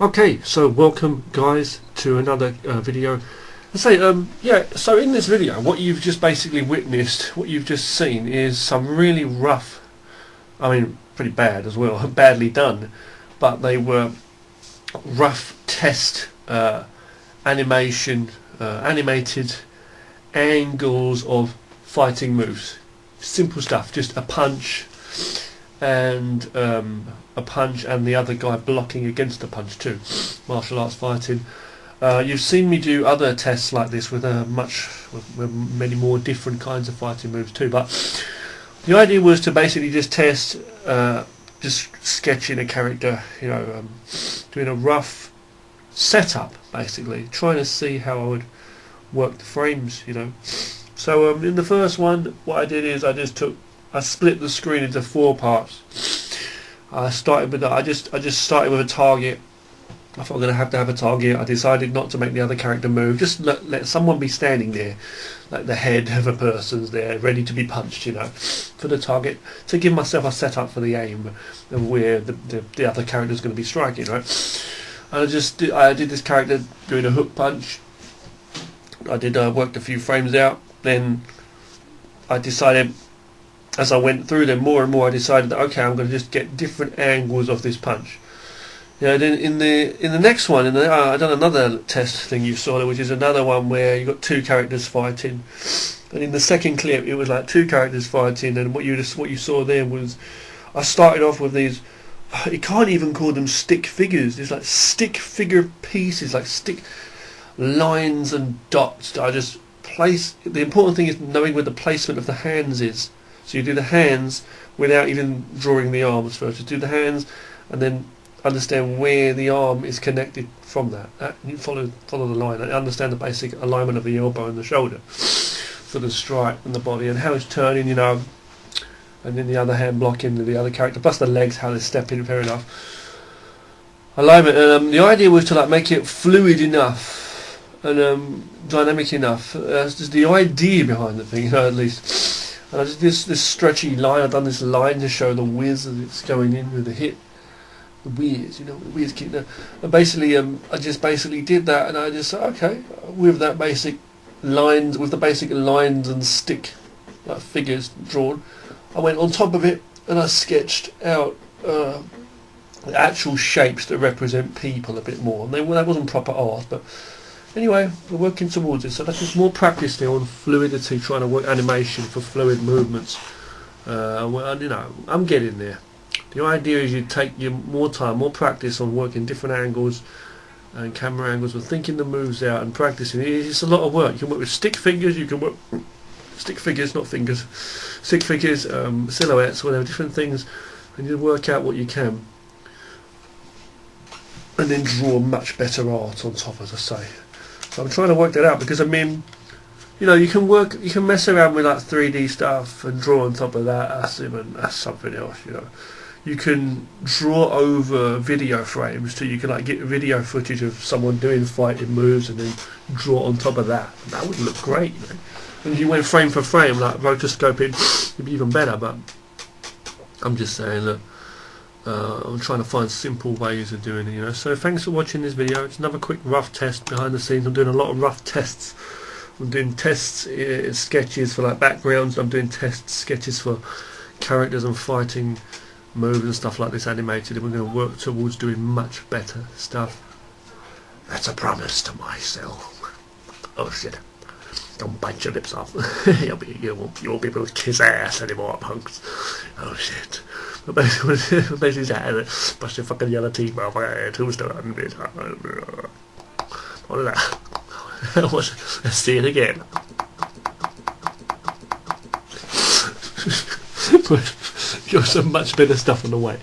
Okay, so welcome guys to another video. I say, yeah, so in this video what you've just basically witnessed, what you've just seen is some really rough, I mean pretty bad as well, badly done, but they were rough test animated angles of fighting moves. Simple stuff, just a punch and the other guy blocking against the punch too. Martial arts fighting. You've seen me do other tests like this with many more different kinds of fighting moves too. But the idea was to basically just test, just sketching a character, you know, doing a rough setup, basically trying to see how I would work the frames, you know. So in the first one, what I did is I split the screen into 4 parts. I started with I just started with a target. I thought I'm going to have a target. I decided not to make the other character move. Just let someone be standing there, like the head of a person's there, ready to be punched, you know, for the target, to give myself a setup for the aim of where the other character is going to be striking, right? And I did this character doing a hook punch. I worked a few frames out. Then I decided, as I went through them more and more, I decided that okay, I'm going to just get different angles of this punch. Yeah. Then in the next one, I done another test thing you saw, which is another one where you got 2 characters fighting. And in the second clip, it was like 2 characters fighting, and what you saw there was, I started off with these. You can't even call them stick figures. It's like stick figure pieces, like stick lines and dots. I just place. The important thing is knowing where the placement of the hands is. So you do the hands without even drawing the arms first. You do the hands and then understand where the arm is connected from that. You follow the line and understand the basic alignment of the elbow and the shoulder for the strike and the body and how it's turning, you know, and then the other hand blocking the other character, plus the legs, how they're stepping, fair enough. Alignment. The idea was to like make it fluid enough and dynamic enough. That's just the idea behind the thing, you know, at least. And I did this stretchy line. I've done this line to show the whiz as it's going in with the hit, the whiz, you know, the whiz kick. And basically, I just basically did that, and I just said, okay, with that basic lines, with the basic lines and stick like figures drawn, I went on top of it and I sketched out the actual shapes that represent people a bit more. And that wasn't proper art, but anyway, we're working towards it. So that's just more practice there on fluidity, trying to work animation for fluid movements. Well, you know, I'm getting there. The idea is you take your more time, more practice on working different angles and camera angles and thinking the moves out and practicing. It's a lot of work. You can work with stick figures, you can work stick figures, not fingers, stick figures, silhouettes, whatever, different things, and you work out what you can. And then draw much better art on top, as I say. So I'm trying to work that out because I mean, you know, you can mess around with like 3D stuff and draw on top of that. That's something else, you know. You can draw over video frames too. You can like get video footage of someone doing fighting moves and then draw on top of that. That would look great, you know. And if you went frame for frame, like rotoscoping, it'd be even better. But I'm just saying that I'm trying to find simple ways of doing it, you know. So thanks for watching this video. It's another quick rough test behind the scenes. I'm doing a lot of rough tests. I'm doing tests, sketches for like backgrounds. I'm doing test sketches for characters and fighting moves and stuff like this animated. And we're going to work towards doing much better stuff. That's a promise to myself. Oh shit. Don't bite your lips off. You won't be able to kiss ass anymore, punks. Oh shit. But basically that, brush your fucking yellow teeth off. Who's done it? What is that? Let's see it again. You're some much better stuff on the way.